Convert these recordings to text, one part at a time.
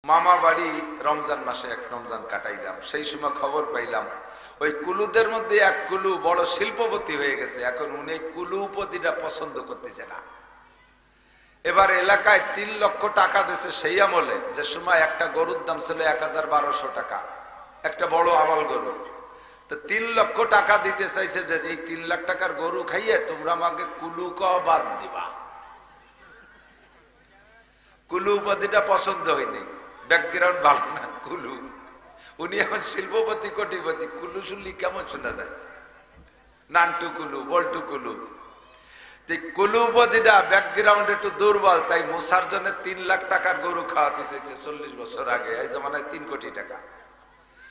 মামা বাড়ি রমজান মাসে এক রমজান কাটাইলাম। সেই সময় খবর পাইলাম ওই কুলুদের মধ্যে এক কুলু বড় শিল্পপতি হয়ে গেছে। এখন উনি কুলুপতিটা পছন্দ করতেছে না। এবার এলাকায় 3 লক্ষ টাকা দিয়েছে সেই আমলে, যে সময় একটা গরুর দাম ছিল 1200 টাকা, একটা বড় আমল গরু। তো 3 লক্ষ টাকা দিতে চাইছে যে এই 3 লাখ টাকার গরু খাইয়ে তোমরা আমাকে কুলুকে বাদ দিবা। কুলু উপাধিটা পছন্দ হয়নি, ব্যাকগ্রাউন্ড ভালো না কুলু। উনি এখন শিল্পপতি কোটিপতি, কুলু শুনলি কেমন শোনা যায়? নানটু কুলু, বল্টু কুলু। কুলু উপাধিটা ব্যাকগ্রাউন্ড একটু দুর্বল, তাই মুসার জন্য 3 লাখ টাকার গরু খাওয়াতে চাইছে 40 বছর আগে। এই জমানায় 3 কোটি টাকা।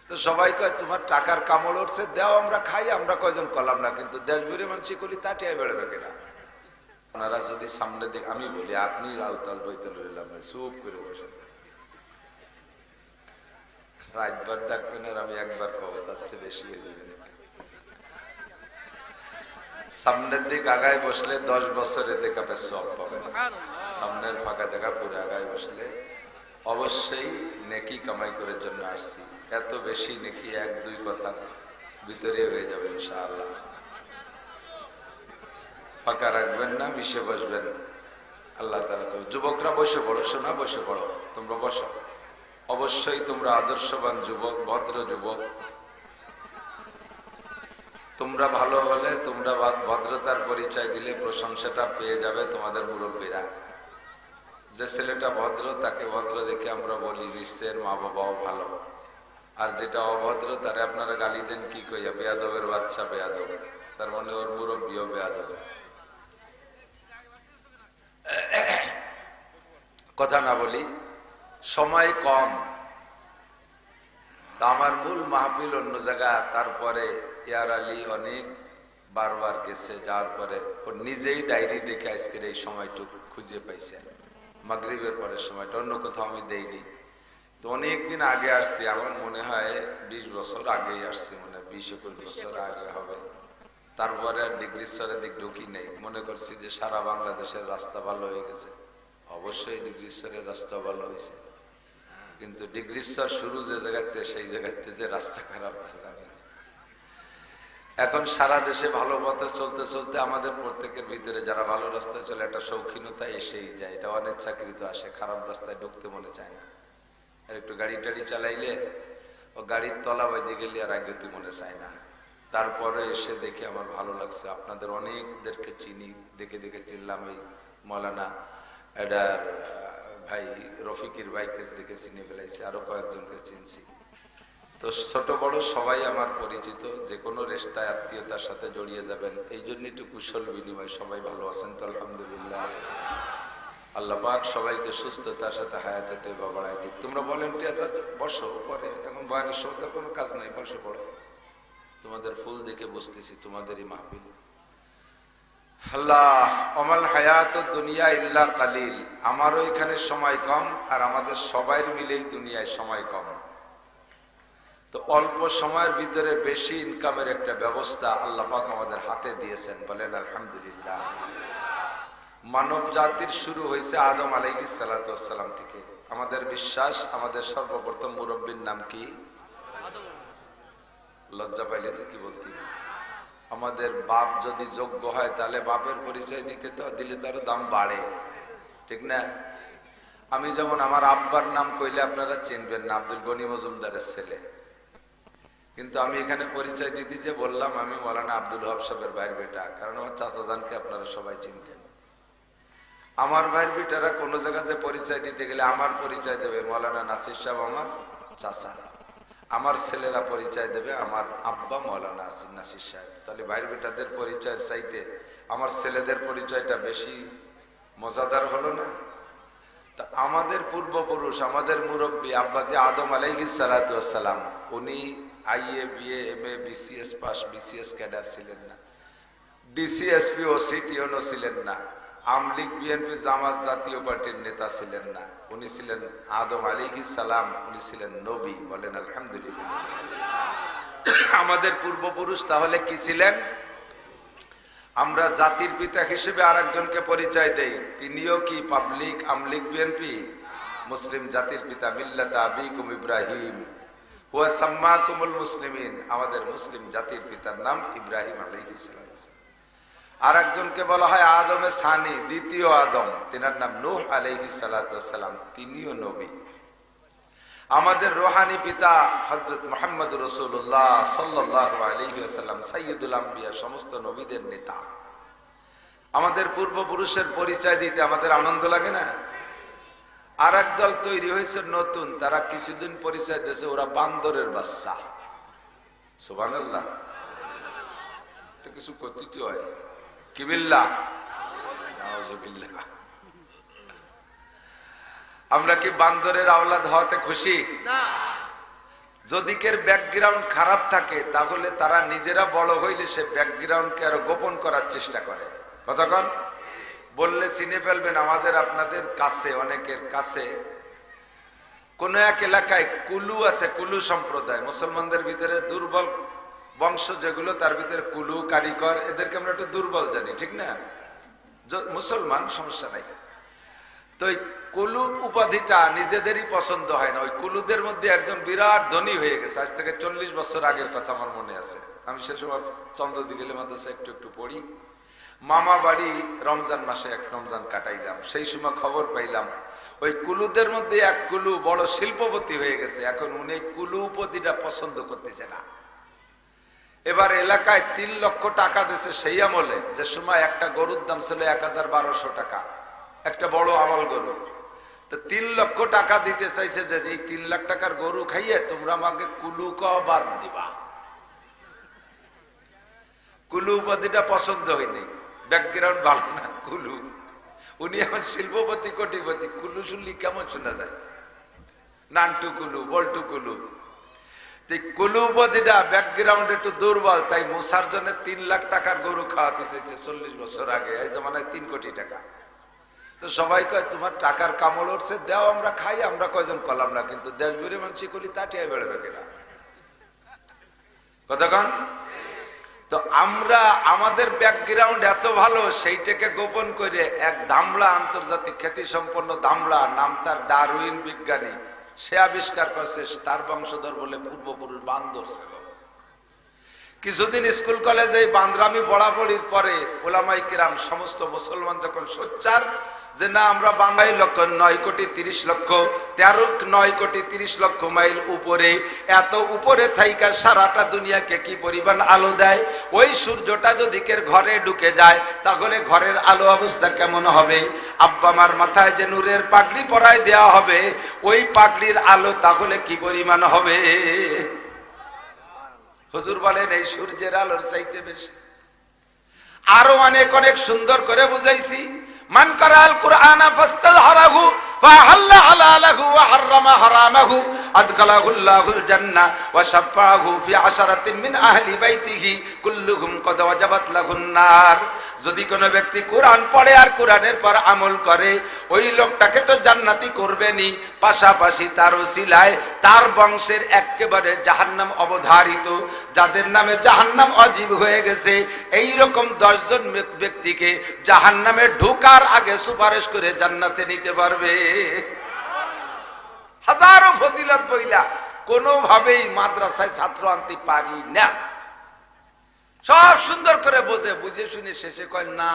তো সবাই কয় তোমার টাকার কামড় উঠছে, দেও আমরা খাই। আমরা কয়জন কলাম না, কিন্তু দেশ বেড়ে মানুষ করি তাটিয়ায় বেড়াবে কিনা? আপনারা যদি সামনে দেখ, আমি বলি আপনি আউতাল বইতাল রইলাম, চুপ করে বসেন। রাতবার ডাকবেন আর আমি একবার খাবো, তার চেয়ে বেশি হয়ে যাবে। সামনের দিক আগায় বসলে 10 বছরে দেখাবে সব পাবে। সামনের ফাঁকা জায়গা পুরো আগায় বসলে অবশ্যই নেকি কামাই করার জন্য আসছি। এত বেশি নেকি 1-2 কথার ভিতরে হয়ে যাবে ইনশাআল্লাহ। ফাঁকা রাখবেন না, মিশে বসবেন। আল্লাহ তাআলা তো যুবকরা বসে পড়ো, শোনা বসে পড়ো, তোমরা বসো। অবশ্যই তোমরা আদর্শবান যুবক, ভদ্র যুবক। তোমরা ভালো হলে, তোমরা ভদ্রতার পরিচয় দিলে প্রশংসাটা পেয়ে যাবে তোমাদের মুরব্বীরা। যে ছেলেটা ভদ্র তাকে ভদ্র দেখে আমরা বলি নিশ্চয়ের মা বাবাও ভালো। আর যেটা অভদ্র তারে আপনারা গালি দেন কি কইয়া, বেয়াদবের বাচ্চা বেয়াদব। তার মানে ওর মুরব্বীও বেয়াদব। কথা না বলি, সময় কম। আমার মূল মাহফিল অন্য জায়গা। তারপরে ইয়ার আলী অনেক বারবার গেছে, যাওয়ার পরে ওর নিজেই ডায়েরি দেখে আজকের এই সময়টুকু খুঁজে পাইছে। মাগরিবের পরের সময়টা অন্য কোথাও আমি দেইনি। তো অনেকদিন আগে আসছি, আমার মনে হয় 20 বছর আগেই আসছি, মনে 20-21 বছর আগে হবে। তারপরে আর ডিগ্রিশ্বরের দিক ঢুকি নেই। মনে করছি যে সারা বাংলাদেশের রাস্তা ভালো হয়ে গেছে। অবশ্যই ডিগ্রিশ্বরের রাস্তা ভালো হয়েছে, কিন্তু ডিগ্রিশ্বর শুরু যে জায়গাতে, সেই জায়গাতে যে রাস্তা খারাপ তা জানি না। এখন সারা দেশে ভালো পথে চলতে চলতে আমাদের প্রত্যেকের ভিতরে যারা ভালো রাস্তায় চলে একটা শৌখিনতা এসেই যায়। এটা অনিচ্ছাকৃত আসে, খারাপ রাস্তায় ঢুকতে মনে চায় না। আর একটু গাড়ি টাড়ি চালাইলে, ও গাড়ির তলা বাইতে গেলে আর আগে তুই মনে চায় না। তারপরে এসে দেখে আমার ভালো লাগছে, আপনাদের অনেকদেরকে চিনি, দেখে দেখে চিনলাম। এই মৌলানা এডার ভাই রফিকের ভাইকে দেখে চিনে ফেলাইছি, আরো কয়েকজনকে চিনছি। তো ছোট বড় সবাই আমার পরিচিত। যে কোনো রেশতায় আত্মীয়তার সাথে জড়িয়ে যাবেন, এই জন্য একটু কুশল বিনিময়। সবাই ভালো আছেন তো? আলহামদুলিল্লাহ। আল্লাহ পাক সবাইকে সুস্থতার সাথে হায়াতে তৈবা বাড়ায় দিক। তোমরা ভলেন্টিয়াররা বসো, পরে এখন বয়ানের সময় তার কোনো কাজ নাই, বসে পড়ো। তোমাদের ফুল দেখে বুঝতেছি তোমাদেরই মাহফিল। আল্লাহ অমাল হায়াত দুনিয়া ইল্লা কালিল। আমারও এখানে সময় কম, আর আমাদের সবাই মিলেই দুনিয়ায় সময় কম। তো অল্প সময়ের ভিতরে বেশি ইনকামের একটা ব্যবস্থা আল্লাহ পাক আমাদের হাতে দিয়েছেন, বলেন আলহামদুলিল্লাহ। মানব জাতির শুরু হয়েছে আদম আলাইহিস সালাতু ওয়াস সালাম থেকে। আমাদের বিশ্বাস, আমাদের সর্বপ্রথম মুরব্বীর নাম কি? লজ্জা পাইলেন কি বলতে? আমাদের বাপ যদি যোগ্য হয় তাহলে বাপের পরিচয় দিলে তার দাম বাড়ে, ঠিক না? আমি যেমন আমার আব্বার নাম কইলে আপনারা চিনবেন না, আব্দুল গনি মজুমদারের ছেলে। কিন্তু আমি এখানে পরিচয় দিতে যে বললাম আমি মৌলানা আব্দুল ওয়াহাব সাহেবের ভাইয়ের বেটা, কারণ আমার চাচা জানকে আপনারা সবাই চিনতেন। আমার ভাইয়ের বেটারা কোনো জায়গায় যে পরিচয় দিতে গেলে আমার পরিচয় দেবে মৌলানা নাসির সাহেব আমার চাচা, আমার ছেলেরা পরিচয় দেবে আমার আব্বা মৌলানা নাসির সাহেব। তাহলে ভাইয়ের বেটাদের পরিচয়ের চাইতে আমার ছেলেদের পরিচয়টা বেশি মজাদার হলো না? তা আমাদের পূর্বপুরুষ, আমাদের মুরব্বী আব্বাজি আদম আলাইহিস সালাতু ওয়াস সালাম, উনি IA BA MA BCS pass, BCS cadre ছিলেন না, ডিসিএসপি ও সিটিওনও ছিলেন না, আমলিগ বিএনপি জামাত জাতীয় পার্টির নেতা ছিলেন না। উনি ছিলেন আদম আলাইহিস সালাম, উনি ছিলেন নবী, বলেন আলহামদুলিল্লাহ। আমাদের পূর্বপুরুষ তাহলে কি ছিলেন? আমরা জাতির পিতা হিসেবে আরেকজনকে পরিচয় দেই, তিনিও কি পাবলিক আমলিগ বিএনপি? মুসলিম জাতির পিতা মিল্লাতা আবিকুম ইব্রাহিম হুয়া সাম্মাকুমুল মুসলিমিন, আমাদের মুসলিম জাতির পিতার নাম ইব্রাহিম আলাইহিস সালাম। আর একজনকে বলা হয় আদমে সানি, দ্বিতীয় আদম, তিনার নাম নূহ আলাইহিস সালাতু ওয়াস সালাম, তিনিও নবী। আমাদের রোহানি পিতা হযরত মুহাম্মদ রাসূলুল্লাহ সাল্লাল্লাহু আলাইহি ওয়াসাল্লাম সাইয়্যিদুল আম্বিয়া, সমস্ত নবীদের নেতা। আমাদের পূর্বপুরুষের পরিচয় দিতে আমাদের আনন্দ লাগে না? আর এক দল তৈরি হয়েছে নতুন, তারা কিছুদিন পরিচয় দিয়েছে ওরা বান্দরের বাচ্চা। সুবহানাল্লাহ, এটা কিছু কথিত হয় কি বিল্লাহ, নাউযুবিল্লাহ। আমরা কি বান্দরের আওলাদ হওয়াতে খুশি না? যদি কের ব্যাকগ্রাউন্ড খারাপ থাকে তাহলে তারা নিজেরা বড় হইলে সে ব্যাকগ্রাউন্ডকে আরো গোপন করার চেষ্টা করে। কতক্ষণ বললে চিনে ফেলবেন। আমাদের আপনাদের কাছে, অনেকের কাছে কোন এক এলাকায় কুলু আছে, কুলু সম্প্রদায়, মুসলমানদের ভিতরে দুর্বল বংশ যেগুলো, তার ভিতরে কুলু, কারিগর, এদেরকে আমরা একটু দুর্বল জানি, ঠিক না? মুসলমান সমস্যা নাই। তো ওই কুলু উপাধিটা নিজেদেরই পছন্দ হয় না। ওই কুলুদের মধ্যে একজন বিরাট ধনী হয়ে গেছে, আজ থেকে 40 বছর আগের কথা আমার মনে আছে। আমি সে সময় চন্দ্রদিগেলে মাদ্রাসা একটু একটু পড়ি। মামা বাড়ি রমজান মাসে এক রমজান কাটাইলাম। সেই সময় খবর পাইলাম ওই কুলুদের মধ্যে এক কুলু বড় শিল্পপতি হয়ে গেছে। এখন উনি কুলু উপাধিটা পছন্দ করতেছে না। এবার এলাকায় 3 লক্ষ টাকা দিয়েছে সেই আমলে, যে সময় একটা গরুর দাম ছিল 1200 টাকা, একটা বড় আমল গরু। তো 3 লক্ষ টাকা দিতে চাইছে যে এই 3 লাখ টাকার গরু খাইয়ে তোমরা আমাকে কুলু বাদ দিবা। কুলু উপাধিটা পছন্দ হয়নি, ব্যাকগ্রাউন্ড ভালো না কুলু। উনি এখন শিল্পপতি, কোটিপতি। কুলু শুনলি কেমন শোনা যায়? নানটু কুলু, বল্টু কুলু। কুলু উপাধিটা ব্যাকগ্রাউন্ড একটু দুর্বল, তাই মুসার জন্য 3 লাখ টাকার গরু খাওয়াতে চাইছে 40 বছর আগে। এই জমানায় 3 কোটি টাকা। তো সবাই কয় তোমার টাকার কামড় উঠছে, দেও আমরা খাই। আমরা কয়জন কলাম না, কিন্তু দেশ বেড়ে মানসি করি তাটিয়া বেড়বে কিনা? কতক্ষণ? তো আমরা আমাদের ব্যাকগ্রাউন্ড এত ভালো, সেইটাকে গোপন করে এক দামলা, আন্তর্জাতিক খ্যাতি সম্পন্ন দামলা, নাম তার ডারউইন বিজ্ঞানী, সে আবিষ্কার করছে তার বংশধর বলে পূর্বপুরুষ বান্দর ছিল। কিছুদিন স্কুল কলেজে বান্দরামি পড়াপড়ির পরে ওলামায়ে কিরাম সমস্ত মুসলমান যখন সোচ্চার যে না আমরা বাঙালি লক্ষ 9 কোটি 30 লক্ষ 9 কোটি 30 লক্ষ মাইল উপরে, এত উপরে থাইকা সারাটা দুনিয়াকে কি পরিমাণ আলো দেয়, ওই সূর্যটা যদি কের ঘরে ঢুকে যায় তাহলে ঘরের আলো অবস্থা কেমন হবে? আব্বা মার মাথায় যে নূরের পাগড়ি পরায় দেওয়া হবে, ওই পাগড়ির আলো তাহলে কি পরিমাণ হবে? হুজুর বলেন এই সূর্যের আলোর চাইতে বেশি। আরো অনেক অনেক সুন্দর করে বুঝাইছি। মান কারাল কুরআনা ফাস্তাযহারাহু ফাহাল্লা হালালাহু ওয়া হারামা হারামাহু আদখালাহুল্লাহুল জান্নাহ ওয়া শাফাআহু ফি আশারাতিন মিন আহলি বাইতিহি কুল্লুহুম কদ ওয়াজাবাত লাহুন নার। যদি কোনো ব্যক্তি কোরআন পড়ে আর কোরআনের পর আমল করে, ওই লোকটাকে তো জান্নাতি করবেনই, পাশাপাশি তার ওসিলায় তার বংশের একেবারে জাহান্নাম অবধারিত, যাদের নামে জাহান্নাম অজীব হয়ে গেছে, এই রকম 10 জন ব্যক্তিকে জাহান্নামে ঢোকার আগে সুপারিশ করে জান্নাতে নিতে পারবে। হাজারো ফজিলত বইলা কোনোভাবেই মাদ্রাসায় ছাত্র আনতে পারি না। সব সুন্দর করে বুঝে শুনে শেষে কয় না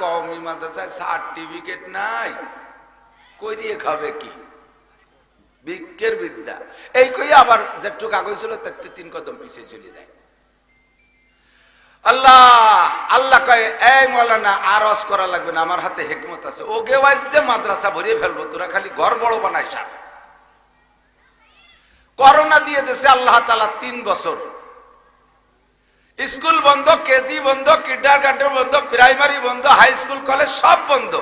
কওমি মাদ্রাসায় সার্টিফিকেট নাই, কইরিয়ে খাবে কি? বিজ্ঞের বিদ্যা এই কই আবার যেটু কাগজ ছিল তার 3 কদম পিছিয়ে চলে যায়। আল্লাহ আল্লাহ কয় এই মাওলানা আরজ করা লাগবে না, আমার হাতে হিকমত আছে। ওকে ওয়াইজ যে মাদ্রাসা ভরিয়ে ফেলবো, তোরা খালি ঘর বড় বানাইছ। করোনা দিয়ে দেশে আল্লাহ তাআলা 3 বছর স্কুল বন্ধ, কেজি বন্ধ, কিন্ডারগার্টেন বন্ধ, প্রাইমারি বন্ধ, হাই স্কুল কলেজ সব বন্ধ।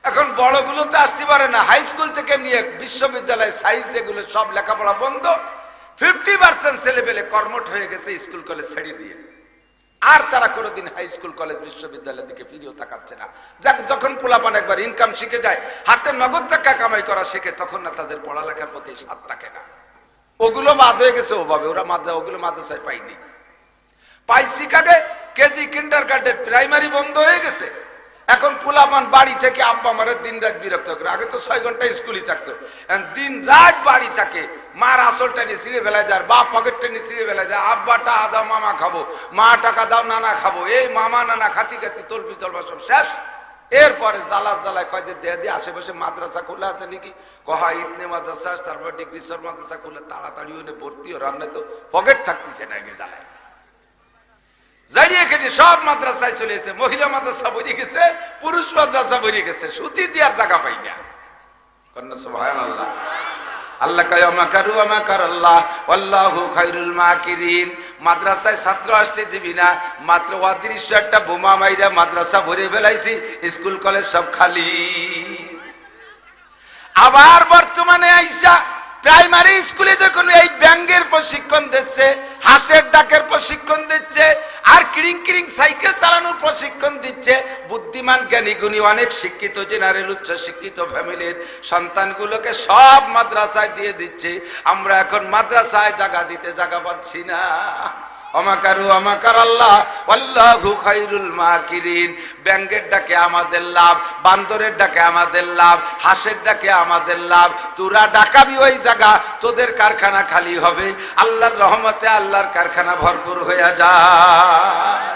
এখন বড়গুলোতে আসতে পারে না, হাই স্কুল থেকে নিয়ে বিশ্ববিদ্যালয় সাইজ যেগুলো সব লেখাপড়া বন্ধ। 50% ছেলেপেলে কর্মঠ হয়ে গেছে স্কুল কলেজ ছেড়ে দিয়ে, আর তারা কোনোদিন হাই স্কুল কলেজ বিশ্ববিদ্যালয়ের দিকে ফিরেও তাকাচ্ছে না। যাক, যখন পোলাপান একবার ইনকাম শিখে যায়, হাতে নগদ টাকা কামাই করা শেখে, তখন না তাদের পড়ালেখার প্রতি স্বাদ থাকে না। ওগুলো বাদ হয়ে গেছে ওভাবে, ওগুলো মাদ্রাসায় পাইনি। পাইছি কাকে? কেজি, কিন্ডারগার্টেন, প্রাইমারি বন্ধ হয়ে গেছে। এখন পোলাপান বাড়ি থেকে আব্বা মারা দিন রাত বিরক্ত করে। আগে তো 6 ঘন্টা স্কুলই থাকতো, দিন রাত বাড়ি থাকে। মার আসলটা নিয়ে ছিঁড়ে ফেলা যায়, বাপ পকেটটা নিয়ে ছিঁড়ে ফেলা যায়। আব্বা টাকা দাও মামা খাবো, মা টাকা দাও নানা খাবো, এই মামা নানা খাতি খাতি তলবি তলবা সব শেষ। এরপরে জ্বালা জ্বালায় কয় যে দেয়া দিয়ে আশেপাশে মাদ্রাসা খোলা আছে নাকি, কহা ইতনে মাদ্রাসা, তারপর ডিগ্রি সর মাদ্রাসা খুলে তাড়াতাড়ি হইলে ভর্তি ও রান্নায় তো পকেট থাকতেছে না, জ্বালায় জাড়িয়ে কেটে সব মাদ্রাসায় চলে গেছে। মহিলা মাদ্রাসা বেরিয়ে গেছে, পুরুষ মাদ্রাসা বেরিয়ে গেছে, সুতি দেওয়ার জায়গা পাই না। কন্যা সুবহানাল্লাহ। আল্লাহ কয় মাকারু মাকারাল্লাহ আল্লাহু খায়রুল মাকিরিন। মাদ্রাসায় ছাত্র আসতে দিবি না, মাত্র ৩২টা বোমা মাইরা মাদ্রাসা ভরে ফেলাইছি, স্কুল কলেজ সব খালি। আবার বর্তমানে আইসা প্রাইমারি স্কুলে যখন এই ব্যাঙ্গের প্রশিক্ষণ দিচ্ছে, হাঁসের ডাকের প্রশিক্ষণ দিচ্ছে, আর কিরিং কিরিং সাইকেল চালানোর প্রশিক্ষণ দিচ্ছে, বুদ্ধিমান জ্ঞানী গুণী অনেক শিক্ষিত জেনারেল উচ্চ শিক্ষিত ফ্যামিলির সন্তানগুলোকে সব মাদ্রাসায় দিয়ে দিচ্ছে। আমরা এখন মাদ্রাসায় জায়গা দিতে জায়গা পাচ্ছি না। অমাকারু অমাকার আল্লাহ আল্লাহু খায়রুল মাকিরিন। ব্যাঙ্গের ডাকে আমাদের লাভ, বান্দরের ডাকে আমাদের লাভ, হাঁসের ডাকে আমাদের লাভ। তোরা ডাকাবি ওই জায়গা, তোদের কারখানা খালি হবে। আল্লাহর রহমতে আল্লাহর কারখানা ভরপুর হয়ে যায়।